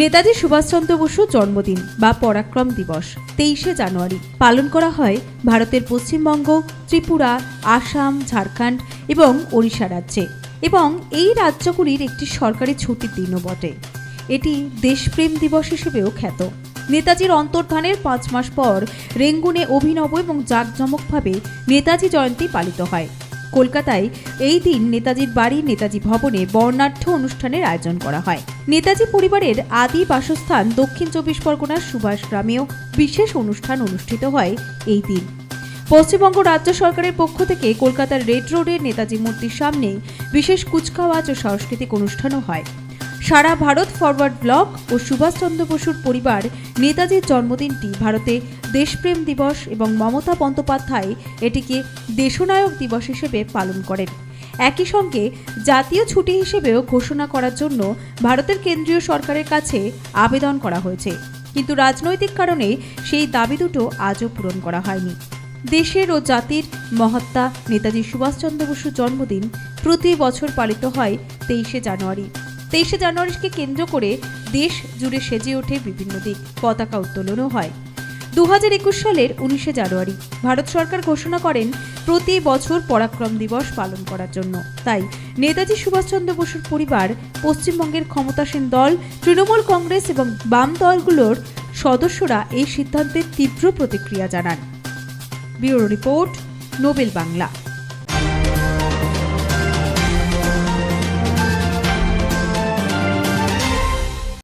নেতাজি সুভাষচন্দ্র বসু জন্মদিন বা পরাক্রম দিবস 23শে জানুয়ারি পালন করা হয় ভারতের পশ্চিমবঙ্গ, ত্রিপুরা, আসাম, ঝাড়খণ্ড এবং ওড়িশা রাজ্যে, এবং এই রাজ্যগুলির একটি সরকারি ছুটির দিনও বটে। এটি দেশপ্রেম দিবস হিসেবেও খ্যাত। নেতাজির অন্তর্ধানের 5 মাস পর রেঙ্গুনে অভিনব এবং জাঁকজমকভাবে নেতাজি জয়ন্তী পালিত হয়। কলকাতায় এই দিন নেতাজির বাড়ি নেতাজি ভবনে বর্ণাঢ্য অনুষ্ঠানের আয়োজন করা হয়। নেতাজি পরিবারের আদি বাসস্থান দক্ষিণ 24 পরগনার সুভাষ গ্রামেও বিশেষ অনুষ্ঠান অনুষ্ঠিত হয় এই দিন। পশ্চিমবঙ্গ রাজ্য সরকারের পক্ষ থেকে কলকাতার রেড রোডের নেতাজি মূর্তির সামনে বিশেষ কুচকাওয়াজ ও সাংস্কৃতিক অনুষ্ঠানও হয়। সারা ভারত ফরওয়ার্ড ব্লক ও সুভাষচন্দ্র বসুর পরিবার নেতাজির জন্মদিনটি ভারতে দেশপ্রেম দিবস এবং মমতা বন্দ্যোপাধ্যায় এটিকে দেশনায়ক দিবস হিসেবে পালন করেন। একই সঙ্গে জাতীয় ছুটি হিসেবেও ঘোষণা করার জন্য ভারতের কেন্দ্রীয় সরকারের কাছে আবেদন করা হয়েছে, কিন্তু রাজনৈতিক কারণে সেই দাবি দুটো আজও পূরণ করা হয়নি। দেশের ও জাতির মহাত্মা নেতাজি সুভাষচন্দ্র বসুর জন্মদিন প্রতি বছর পালিত হয় 23শে জানুয়ারি। 23শে জানুয়ারিকে কেন্দ্র করে দেশ জুড়ে সেজে ওঠে বিভিন্ন দিক, পতাকা উত্তোলনও হয়। 2021 সালের 19শে জানুয়ারি ভারত সরকার ঘোষণা করেন প্রতি বছর পরাক্রম দিবস পালন করার জন্য। তাই নেতাজি সুভাষচন্দ্র বসুর পরিবার, পশ্চিমবঙ্গের ক্ষমতাসীন দল তৃণমূল কংগ্রেস এবং বাম দলগুলোর সদস্যরা এই সিদ্ধান্তের তীব্র প্রতিক্রিয়া জানান। Bureau report, Nobel Bangla.